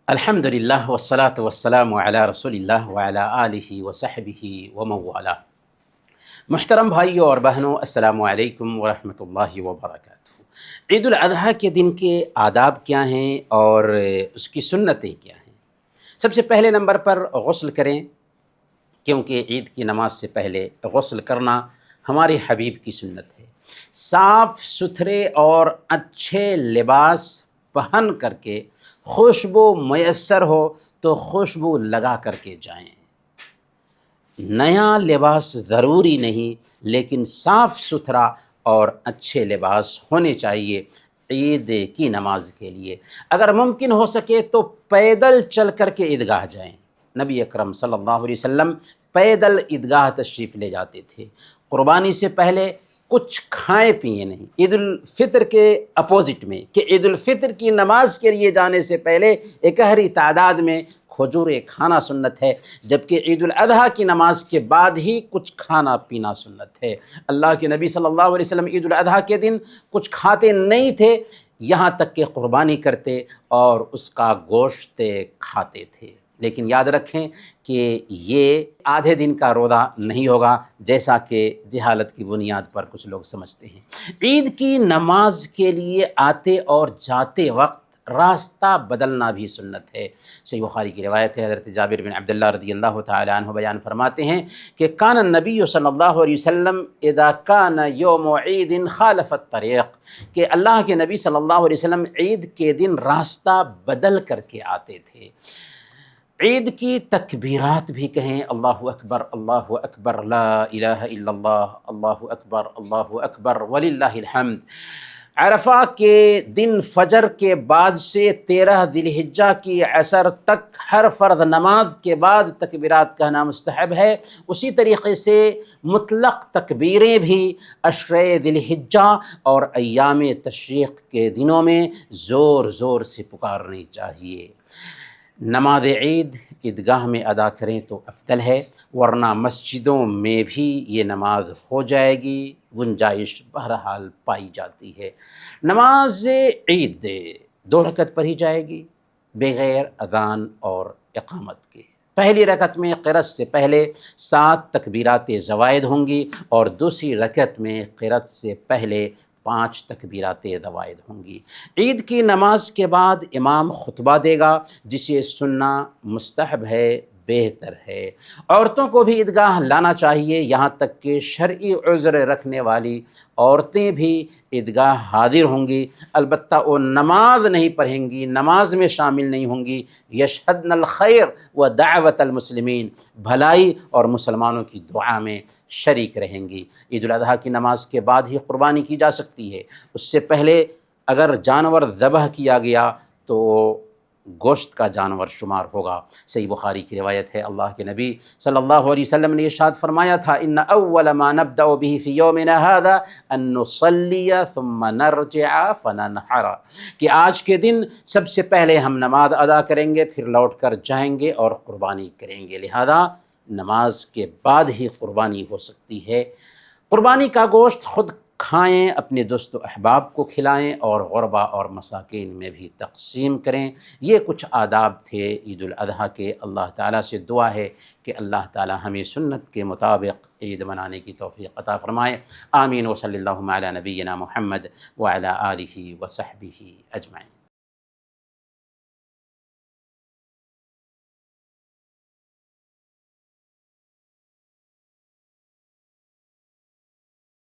الحمدللہ والصلاة والسلام علی رسول اللہ وعلی آلہ وصحبہ ومن والہ۔ محترم بھائیوں اور بہنوں، السلام علیکم ورحمۃ اللہ وبرکاتہ۔ عید الاضحیٰ کے دن کے آداب کیا ہیں اور اس کی سنتیں کیا ہیں؟ سب سے پہلے نمبر پر غسل کریں، کیونکہ عید کی نماز سے پہلے غسل کرنا ہمارے حبیب کی سنت ہے۔ صاف ستھرے اور اچھے لباس پہن کر کے خوشبو میسر ہو تو خوشبو لگا کر کے جائیں۔ نیا لباس ضروری نہیں، لیکن صاف ستھرا اور اچھے لباس ہونے چاہیے عید کی نماز کے لیے۔ اگر ممکن ہو سکے تو پیدل چل کر کے عیدگاہ جائیں۔ نبی اکرم صلی اللہ علیہ وسلم پیدل عیدگاہ تشریف لے جاتے تھے۔ قربانی سے پہلے کچھ کھائیں پیئے نہیں۔ عید الفطر کے اپوزٹ میں کہ عید الفطر کی نماز کے لیے جانے سے پہلے ایکہری تعداد میں کھجوریں کھانا سنت ہے، جبکہ عید الاضحیٰ کی نماز کے بعد ہی کچھ کھانا پینا سنت ہے۔ اللہ کے نبی صلی اللہ علیہ وسلم عید الاضحیٰ کے دن کچھ کھاتے نہیں تھے، یہاں تک کہ قربانی کرتے اور اس کا گوشت کھاتے تھے۔ لیکن یاد رکھیں کہ یہ آدھے دن کا روزہ نہیں ہوگا، جیسا کہ جہالت کی بنیاد پر کچھ لوگ سمجھتے ہیں۔ عید کی نماز کے لیے آتے اور جاتے وقت راستہ بدلنا بھی سنت ہے۔ صحیح بخاری کی روایت ہے، حضرت جابر بن عبداللہ رضی اللہ تعالی عنہ بیان فرماتے ہیں کہ کان النبی صلی اللہ علیہ وسلم اذا کان یوم عید خالف الطریق، کہ اللہ کے نبی صلی اللہ علیہ وسلم عید کے دن راستہ بدل کر کے آتے تھے۔ عید کی تکبیرات بھی کہیں، اللہ اکبر لا الہ الا اللہ، اللہ اکبر وللہ الحمد۔ عرفہ کے دن فجر کے بعد سے 13 ذی الحجہ کی عصر تک ہر فرض نماز کے بعد تکبیرات کہنا مستحب ہے۔ اسی طریقے سے مطلق تکبیریں بھی عشرہ ذی الحجہ اور ایام تشریق کے دنوں میں زور زور سے پکارنی چاہیے۔ نماز عید عیدگاہ میں ادا کریں تو افضل ہے، ورنہ مسجدوں میں بھی یہ نماز ہو جائے گی، گنجائش بہرحال پائی جاتی ہے۔ نماز عید 2 رکعت پڑھی جائے گی بغیر اذان اور اقامت کے۔ پہلی رکعت میں قرأت سے پہلے 7 تکبیرات زوائد ہوں گی اور دوسری رکعت میں قرأت سے پہلے 5 تکبیرات زوائد ہوں گی۔ عید کی نماز کے بعد امام خطبہ دے گا، جسے سننا مستحب ہے، بہتر ہے۔ عورتوں کو بھی عیدگاہ لانا چاہیے، یہاں تک کہ شرعی عذر رکھنے والی عورتیں بھی عیدگاہ حاضر ہوں گی، البتہ وہ نماز نہیں پڑھیں گی، نماز میں شامل نہیں ہوں گی۔ یشہدن الخیر و دعوت المسلمین، بھلائی اور مسلمانوں کی دعا میں شریک رہیں گی۔ عید الاضحیٰ کی نماز کے بعد ہی قربانی کی جا سکتی ہے، اس سے پہلے اگر جانور ذبح کیا گیا تو گوشت کا جانور شمار ہوگا۔ صحیح بخاری کی روایت ہے، اللہ کے نبی صلی اللہ علیہ وسلم نے ارشاد فرمایا تھا، ان اول ما نبدأ به في يومنا هذا ان نصلي ثم نرجع فننحر، کہ آج کے دن سب سے پہلے ہم نماز ادا کریں گے، پھر لوٹ کر جائیں گے اور قربانی کریں گے، لہذا نماز کے بعد ہی قربانی ہو سکتی ہے۔ قربانی کا گوشت خود کھائیں، اپنے دوست و احباب کو کھلائیں اور غربا اور مساکین میں بھی تقسیم کریں۔ یہ کچھ آداب تھے عید الاضحیٰ کے۔ اللہ تعالیٰ سے دعا ہے کہ اللہ تعالیٰ ہمیں سنت کے مطابق عید منانے کی توفیق عطا فرمائے۔ آمین۔ وصلی اللہ علی نبینا محمد وعلی آلہ وصحبہ اجمعین۔